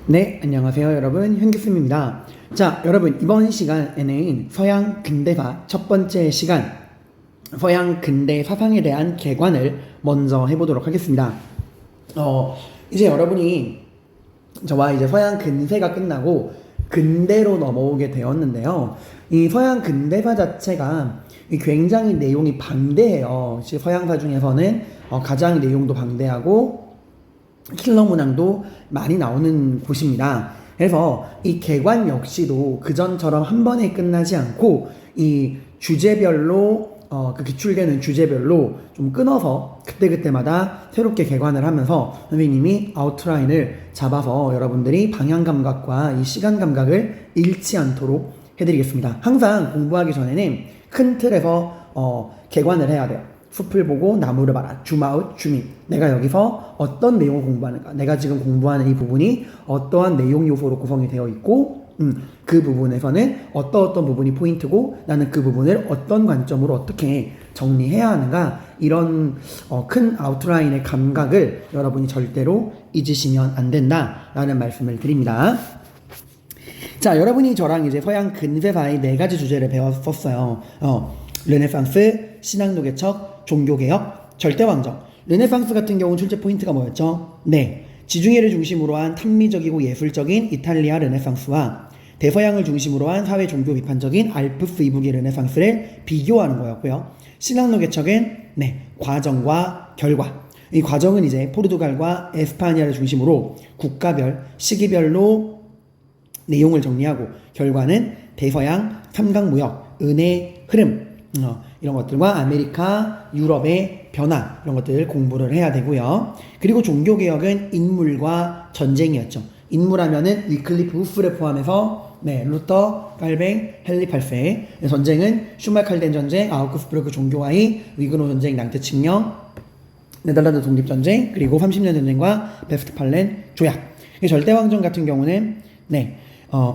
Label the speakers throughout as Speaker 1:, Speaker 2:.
Speaker 1: 네, 안녕하세요 여러분, 현기쌤입니다. 자, 여러분 이번 시간에는 서양 근대사 첫 번째 시간 서양 근대 사상에 대한 개관을 먼저 해보도록 하겠습니다. 이제 여러분이 저와 이제 서양 근세가 끝나고 근대로 넘어오게 되었는데요. 이 서양 근대사 자체가 굉장히 내용이 방대해요. 서양사 중에서는 가장 내용도 방대하고 킬러 문항도 많이 나오는 곳입니다. 그래서 이 개관 역시도 그전처럼 한 번에 끝나지 않고 이 주제별로 그 기출되는 주제별로 좀 끊어서 그때그때마다 새롭게 개관을 하면서 선생님이 아웃라인을 잡아서 여러분들이 방향 감각과 이 시간 감각을 잃지 않도록 해드리겠습니다. 항상 공부하기 전에는 큰 틀에서 개관을 해야 돼요. 숲을 보고 나무를 봐라. 줌아웃, 줌인. 내가 여기서 어떤 내용을 공부하는가. 내가 지금 공부하는 이 부분이 어떠한 내용 요소로 구성이 되어 있고 그 부분에서는 어떤 부분이 포인트고 나는 그 부분을 어떤 관점으로 어떻게 정리해야 하는가. 이런 큰 아웃라인의 감각을 여러분이 절대로 잊으시면 안 된다라는 말씀을 드립니다. 자, 여러분이 저랑 이제 서양 근세사의 4가지 주제를 배웠었어요. 르네상스, 신학노개척, 종교개혁, 절대왕정. 르네상스 같은 경우는 출제 포인트가 뭐였죠? 네, 지중해를 중심으로 한 탐미적이고 예술적인 이탈리아 르네상스와 대서양을 중심으로 한 사회 종교 비판적인 알프스 이북의 르네상스를 비교하는 거였고요. 신학노개척은 과정과 결과. 이 과정은 이제 포르투갈과 에스파니아를 중심으로 국가별, 시기별로 내용을 정리하고, 결과는 대서양, 삼각무역, 은의 흐름, 이런 것들과 아메리카, 유럽의 변화, 이런 것들 공부를 해야 되고요. 그리고 종교개혁은 인물과 전쟁이었죠. 인물하면은 위클리프 우프를 포함해서 루터, 깔뱅, 헨리 8세. 전쟁은 슈말칼덴 전쟁, 아우구스부르크 종교화의, 위그노 전쟁, 낭트 칙령, 네덜란드 독립전쟁, 그리고 30년 전쟁과 베스트팔렌 조약. 절대왕정 같은 경우는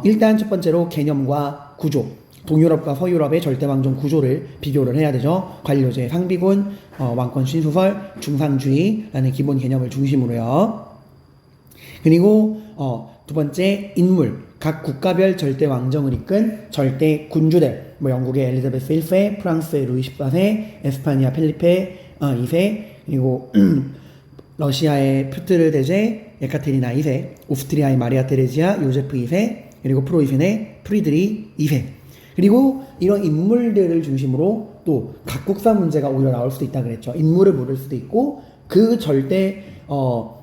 Speaker 1: 일단 첫 번째로 개념과 구조, 동유럽과 서유럽의 절대왕정 구조를 비교를 해야 되죠. 관료제, 상비군, 왕권 신수설, 중상주의라는 기본 개념을 중심으로요. 그리고 두 번째, 인물, 각 국가별 절대왕정을 이끈 절대 군주들, 영국의 엘리자베스 1세, 프랑스의 루이 14세, 에스파니아 펠리페 2세, 그리고 러시아의 퓨트르 대제 예카테리나 2세, 오스트리아의 마리아 테레지아 요제프 2세, 그리고 프로이센의 프리드리 2세. 그리고 이런 인물들을 중심으로 또 각국사 문제가 오히려 나올 수도 있다 그랬죠. 인물을 물을 수도 있고, 그 절대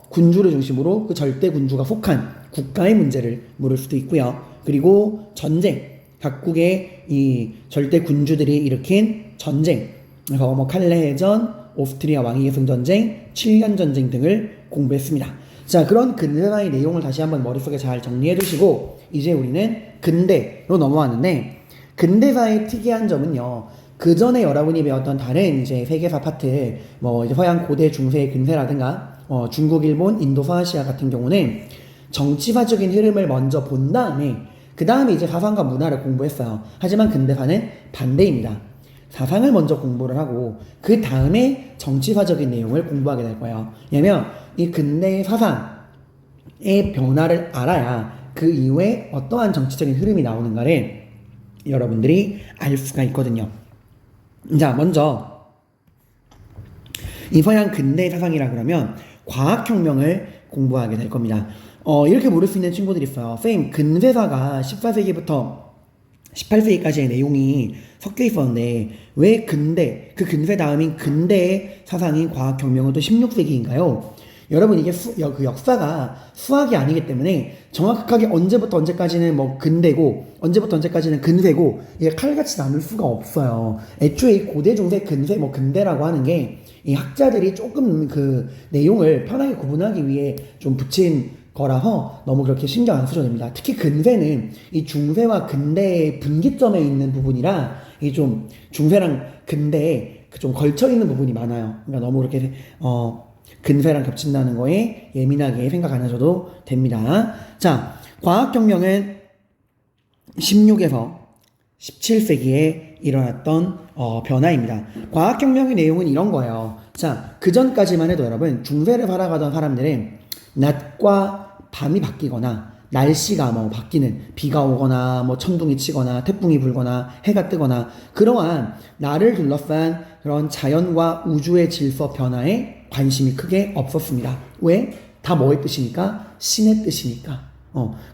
Speaker 1: 군주를 중심으로 그 절대 군주가 속한 국가의 문제를 물을 수도 있고요. 그리고 전쟁, 각국의 이 절대 군주들이 일으킨 전쟁, 그래서 칼레해전, 오스트리아 왕위계승 전쟁, 7년 전쟁 등을 공부했습니다. 자, 그런 근대사의 내용을 다시 한번 머릿속에 잘 정리해 두시고, 이제 우리는 근대로 넘어왔는데, 근대사의 특이한 점은요, 그 전에 여러분이 배웠던 다른 이제 세계사 파트, 이제 서양 고대 중세 근세라든가, 중국, 일본, 인도, 서아시아 같은 경우는 정치사적인 흐름을 먼저 본 다음에, 그 다음에 이제 사상과 문화를 공부했어요. 하지만 근대사는 반대입니다. 사상을 먼저 공부를 하고 그 다음에 정치사적인 내용을 공부하게 될 거예요. 왜냐면 이 근대 사상의 변화를 알아야 그 이후에 어떠한 정치적인 흐름이 나오는가를 여러분들이 알 수가 있거든요. 자, 먼저 이 서양 근대 사상이라 그러면 과학혁명을 공부하게 될 겁니다. 이렇게 물을 수 있는 친구들이 있어요. 쌤, 근세사가 14세기부터 18세기까지의 내용이 섞여 있었는데 왜 근대, 그 근세 다음인 근대의 사상인 과학혁명은 또 16세기인가요? 여러분, 이게 그 역사가 수학이 아니기 때문에 정확하게 언제부터 언제까지는 근대고 언제부터 언제까지는 근세고 이게 칼같이 나눌 수가 없어요. 애초에 이 고대, 중세, 근세, 근대라고 하는 게 이 학자들이 조금 그 내용을 편하게 구분하기 위해 좀 붙인 거라서 너무 그렇게 신경 안 쓰셔도 됩니다. 특히 근세는 이 중세와 근대의 분기점에 있는 부분이라 이 좀 중세랑 근대에 좀 걸쳐 있는 부분이 많아요. 그러니까 너무 그렇게 근세랑 겹친다는 거에 예민하게 생각 안 하셔도 됩니다. 자, 과학혁명은 16에서 17세기에 일어났던 변화입니다. 과학혁명의 내용은 이런 거예요. 자, 그 전까지만 해도 여러분, 중세를 살아가던 사람들은 낮과 밤이 바뀌거나 날씨가 뭐 바뀌는 비가 오거나 뭐 천둥이 치거나 태풍이 불거나 해가 뜨거나 그러한 나를 둘러싼 그런 자연과 우주의 질서 변화에 관심이 크게 없었습니다. 왜? 다 뭐의 뜻이니까? 신의 뜻이니까.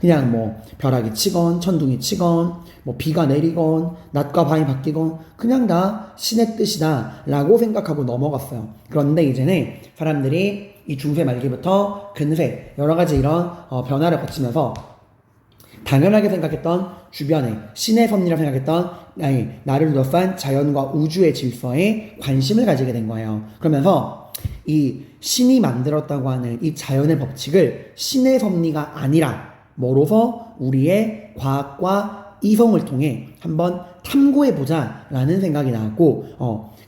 Speaker 1: 그냥 뭐 벼락이 치건 천둥이 치건 뭐 비가 내리건 낮과 밤이 바뀌건 그냥 다 신의 뜻이다 라고 생각하고 넘어갔어요. 그런데 이제는 사람들이 이 중세 말기부터 근세 여러 가지 이런 변화를 거치면서 당연하게 생각했던 주변에 신의 섭리라고 생각했던 나를 둘러싼 자연과 우주의 질서에 관심을 가지게 된 거예요. 그러면서 이 신이 만들었다고 하는 이 자연의 법칙을 신의 섭리가 아니라 뭐로서 우리의 과학과 이성을 통해 한번 탐구해보자 라는 생각이 나왔고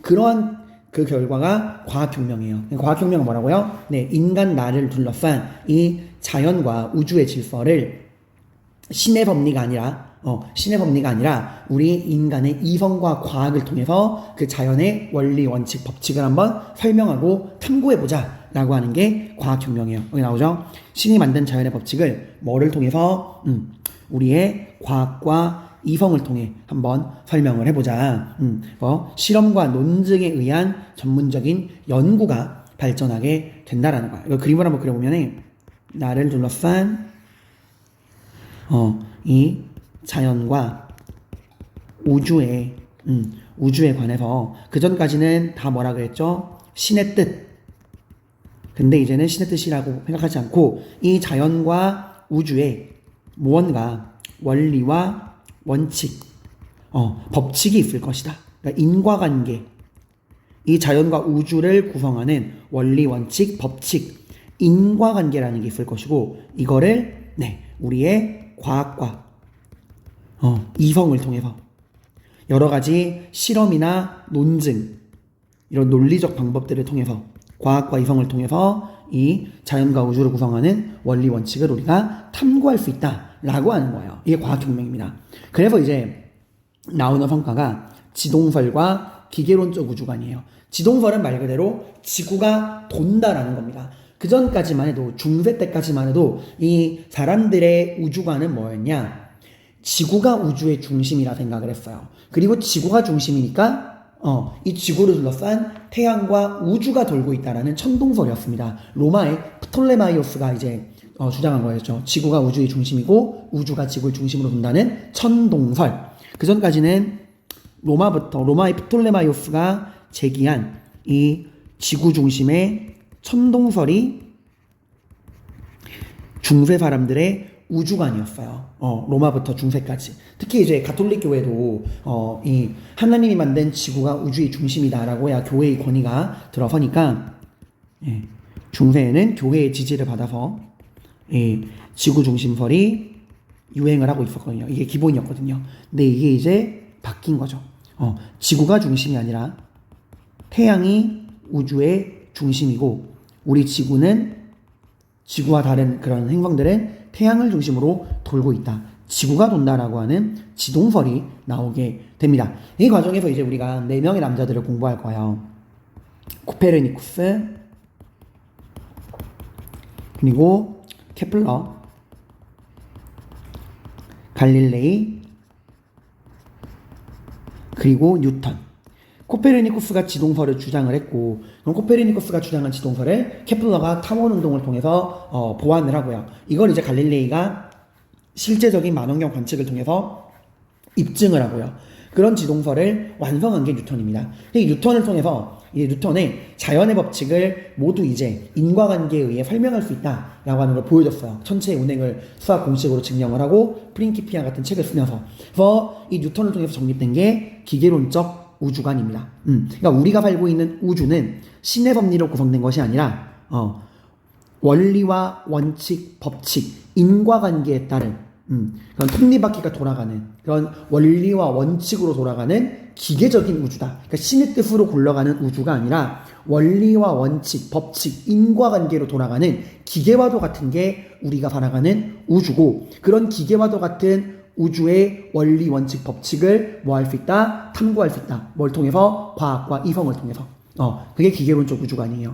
Speaker 1: 그러한 그 결과가 과학혁명이에요. 과학혁명은 뭐라고요? 네, 인간 나를 둘러싼 이 자연과 우주의 질서를 신의 섭리가 아니라 우리 인간의 이성과 과학을 통해서 그 자연의 원리, 원칙, 법칙을 한번 설명하고 탐구해보자 라고 하는 게 과학혁명이에요. 여기 나오죠? 신이 만든 자연의 법칙을 뭐를 통해서? 우리의 과학과 이성을 통해 한번 설명을 해보자. 실험과 논증에 의한 전문적인 연구가 발전하게 된다라는 거야. 이거 그림을 한번 그려보면 나를 둘러싼 이 자연과 우주에 관해서 그 전까지는 다 뭐라 그랬죠? 신의 뜻. 근데 이제는 신의 뜻이라고 생각하지 않고 이 자연과 우주에 무언가 원리와 원칙, 법칙이 있을 것이다. 그러니까 인과관계, 이 자연과 우주를 구성하는 원리, 원칙, 법칙, 인과관계라는 게 있을 것이고 이거를 우리의 과학과 이성을 통해서 여러 가지 실험이나 논증 이런 논리적 방법들을 통해서 과학과 이성을 통해서 이 자연과 우주를 구성하는 원리 원칙을 우리가 탐구할 수 있다라고 하는 거예요. 이게 과학혁명입니다. 그래서 이제 나오는 성과가 지동설과 기계론적 우주관이에요. 지동설은 말 그대로 지구가 돈다라는 겁니다. 그 전까지만 해도 중세 때까지만 해도 이 사람들의 우주관은 뭐였냐? 지구가 우주의 중심이라 생각을 했어요. 그리고 지구가 중심이니까 이 지구를 둘러싼 태양과 우주가 돌고 있다라는 천동설이었습니다. 로마의 프톨레마이오스가 이제 주장한 거였죠. 지구가 우주의 중심이고 우주가 지구를 중심으로 돈다는 천동설. 그 전까지는 로마의 프톨레마이오스가 제기한 이 지구 중심의 천동설이 중세 사람들의 우주관이었어요. 로마부터 중세까지. 특히 이제 가톨릭 교회도 이 하나님이 만든 지구가 우주의 중심이다라고 해야 교회의 권위가 들어서니까 중세에는 교회의 지지를 받아서 지구 중심설이 유행을 하고 있었거든요. 이게 기본이었거든요. 근데 이게 이제 바뀐 거죠. 지구가 중심이 아니라 태양이 우주의 중심이고 우리 지구는 지구와 다른 그런 행성들은 태양을 중심으로 돌고 있다. 지구가 돈다라고 하는 지동설이 나오게 됩니다. 이 과정에서 이제 우리가 4명의 남자들을 공부할 거예요. 코페르니쿠스, 그리고 케플러, 갈릴레이, 그리고 뉴턴. 코페르니쿠스가 지동설을 주장을 했고 그럼 코페르니쿠스가 주장한 지동설을 케플러가 탐험 운동을 통해서 보완을 하고요. 이걸 이제 갈릴레이가 실제적인 망원경 관측을 통해서 입증을 하고요. 그런 지동설을 완성한 게 뉴턴입니다. 이 뉴턴을 통해서 이제 뉴턴의 자연의 법칙을 모두 이제 인과관계에 의해 설명할 수 있다라고 하는 걸 보여줬어요. 천체의 운행을 수학 공식으로 증명을 하고 프린키피아 같은 책을 쓰면서. 그래서 이 뉴턴을 통해서 정립된 게 기계론적 우주관입니다. 그러니까 우리가 살고 있는 우주는 신의 섭리로 구성된 것이 아니라 원리와 원칙, 법칙, 인과관계에 따른 그런 톱니바퀴가 돌아가는 그런 원리와 원칙으로 돌아가는 기계적인 우주다. 그러니까 신의 뜻으로 굴러가는 우주가 아니라 원리와 원칙, 법칙, 인과관계로 돌아가는 기계와도 같은 게 우리가 살아가는 우주고 그런 기계와도 같은 우주의 원리, 원칙, 법칙을 뭐 할 수 있다? 탐구할 수 있다. 뭘 통해서? 과학과 이성을 통해서. 그게 기계론적 우주관이에요.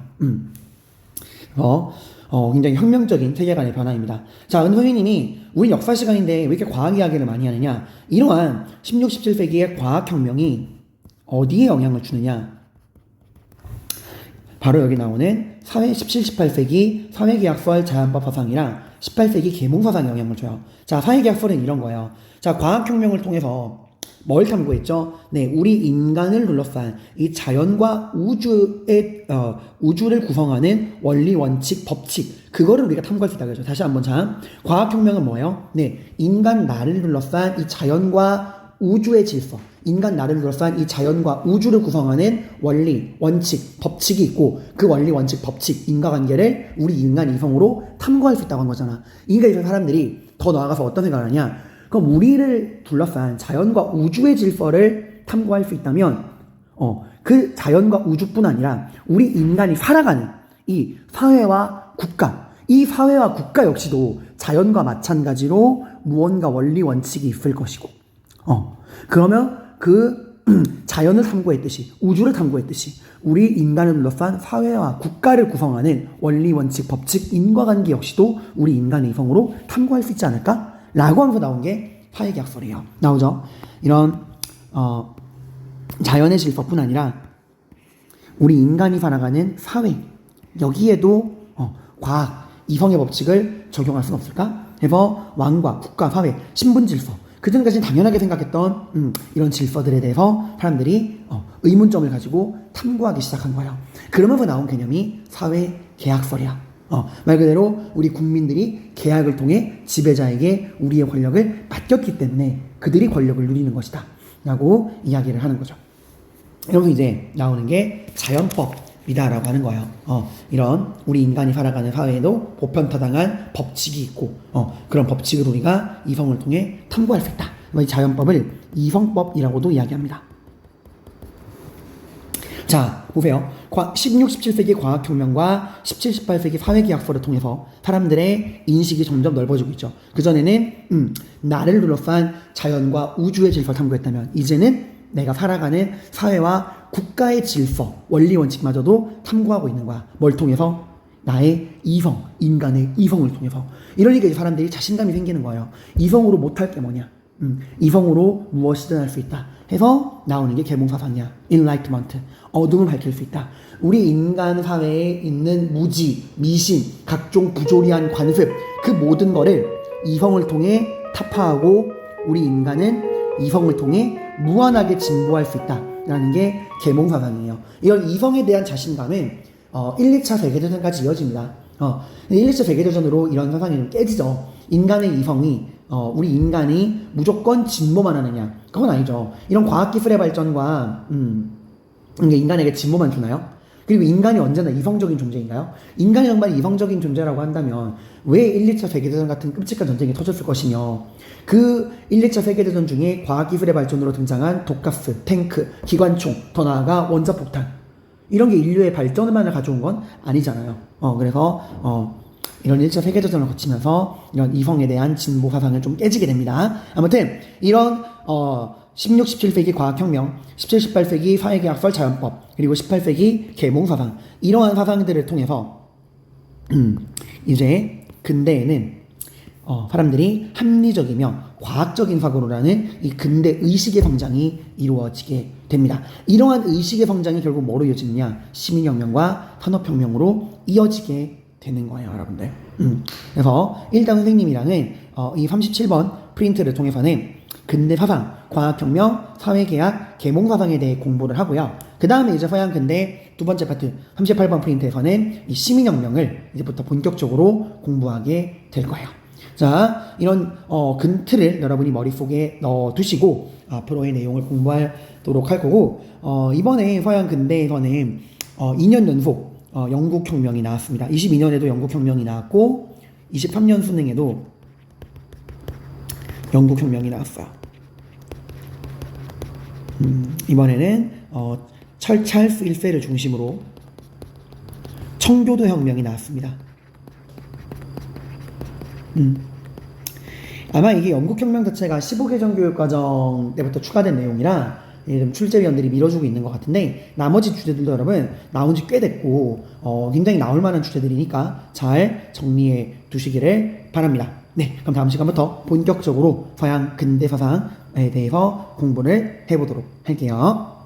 Speaker 1: 굉장히 혁명적인 세계관의 변화입니다. 자, 은호윤님이 우리 역사 시간인데 왜 이렇게 과학 이야기를 많이 하느냐? 이러한 16, 17세기의 과학혁명이 어디에 영향을 주느냐? 바로 여기 나오는 17, 18세기 사회계약설 자연법 사상이랑 18세기 계몽사상에 영향을 줘요. 자, 사회계약설은 이런 거예요. 자, 과학혁명을 통해서 뭘 탐구했죠? 네, 우리 인간을 둘러싼 이 자연과 우주를 구성하는 원리, 원칙, 법칙, 그거를 우리가 탐구할 수 있다고 하죠. 다시 한번 자, 과학혁명은 뭐예요? 네, 인간 나를 둘러싼 이 자연과 우주의 질서, 인간 나를 둘러싼 이 자연과 우주를 구성하는 원리, 원칙, 법칙이 있고 그 원리, 원칙, 법칙, 인과관계를 우리 인간 이성으로 탐구할 수 있다고 한 거잖아. 그러니까 사람들이 더 나아가서 어떤 생각을 하냐? 그럼 우리를 둘러싼 자연과 우주의 질서를 탐구할 수 있다면 그 자연과 우주뿐 아니라 우리 인간이 살아가는 이 사회와 국가, 이 사회와 국가 역시도 자연과 마찬가지로 무언가 원리 원칙이 있을 것이고 그러면 그 자연을 탐구했듯이 우주를 탐구했듯이 우리 인간을 둘러싼 사회와 국가를 구성하는 원리 원칙 법칙 인과관계 역시도 우리 인간의 이성으로 탐구할 수 있지 않을까? 라고 하면서 나온 게 사회계약설이에요. 나오죠? 이런 자연의 질서뿐 아니라 우리 인간이 살아가는 사회 여기에도 과학, 이성의 법칙을 적용할 수는 없을까? 그래서 왕과 국가, 사회, 신분 질서 그전까지는 당연하게 생각했던 이런 질서들에 대해서 사람들이 의문점을 가지고 탐구하기 시작한 거예요. 그러면서 나온 개념이 사회계약설이야. 말 그대로 우리 국민들이 계약을 통해 지배자에게 우리의 권력을 맡겼기 때문에 그들이 권력을 누리는 것이다 라고 이야기를 하는 거죠. 여기서 이제 나오는 게 자연법이다라고 하는 거예요. 이런 우리 인간이 살아가는 사회에도 보편타당한 법칙이 있고 그런 법칙을 우리가 이성을 통해 탐구할 수 있다. 이 자연법을 이성법이라고도 이야기합니다. 자, 보세요. 16, 17세기 과학혁명과 17, 18세기 사회계약설을 통해서 사람들의 인식이 점점 넓어지고 있죠. 그전에는 나를 둘러싼 자연과 우주의 질서를 탐구했다면 이제는 내가 살아가는 사회와 국가의 질서, 원리 원칙마저도 탐구하고 있는 거야. 뭘 통해서? 나의 이성, 인간의 이성을 통해서. 이러니까 이 사람들이 자신감이 생기는 거예요. 이성으로 못할 게 뭐냐? 이성으로 무엇이든 할 수 있다 해서 나오는 게 계몽사상이야. Enlightenment. 어둠을 밝힐 수 있다. 우리 인간 사회에 있는 무지, 미신, 각종 부조리한 관습 그 모든 거를 이성을 통해 타파하고 우리 인간은 이성을 통해 무한하게 진보할 수 있다라는 게 계몽사상이에요. 이런 이성에 대한 자신감은 1, 2차 세계대전까지 이어집니다. 1, 2차 세계대전으로 이런 사상이 좀 깨지죠. 인간의 이성이 우리 인간이 무조건 진보만 하느냐? 그건 아니죠. 이런 과학기술의 발전과 인간에게 진보만 주나요? 그리고 인간이 언제나 이성적인 존재인가요? 인간이 정말 이성적인 존재라고 한다면 왜 1, 2차 세계대전 같은 끔찍한 전쟁이 터졌을 것이며 그 1, 2차 세계대전 중에 과학기술의 발전으로 등장한 독가스, 탱크, 기관총, 더 나아가 원자폭탄 이런 게 인류의 발전만을 가져온 건 아니잖아요. 그래서 이런 1차 세계대전을 거치면서 이런 이성에 대한 진보 사상을 좀 깨지게 됩니다. 아무튼 이런 16, 17세기 과학혁명, 17, 18세기 사회계약설 자연법, 그리고 18세기 계몽사상 이러한 사상들을 통해서 이제 근대에는 사람들이 합리적이며 과학적인 사고로라는 이 근대 의식의 성장이 이루어지게 됩니다. 이러한 의식의 성장이 결국 뭐로 이어지느냐? 시민혁명과 산업혁명으로 이어지게 되는 거예요, 여러분들. 그래서 일단 선생님이랑은 이 37번 프린트를 통해서는 근대 사상, 과학혁명, 사회계약, 계몽사상에 대해 공부를 하고요. 그 다음에 이제 서양 근대 두 번째 파트 38번 프린트에서는 이 시민혁명을 이제부터 본격적으로 공부하게 될 거예요. 자, 이런 근틀을 여러분이 머릿속에 넣어두시고 앞으로의 내용을 공부하도록 할 거고 이번에 서양 근대에서는 2년 연속 영국혁명이 나왔습니다. 22년에도 영국혁명이 나왔고 23년 수능에도 영국혁명이 나왔어요. 이번에는 찰스 1세를 중심으로 청교도 혁명이 나왔습니다. 아마 이게 영국혁명 자체가 15개정 교육과정 때부터 추가된 내용이라 예를 출제위원들이 밀어주고 있는 것 같은데 나머지 주제들도 여러분 나온 지 꽤 됐고 굉장히 나올 만한 주제들이니까 잘 정리해 두시기를 바랍니다. 네, 그럼 다음 시간부터 본격적으로 서양 근대 사상에 대해서 공부를 해보도록 할게요.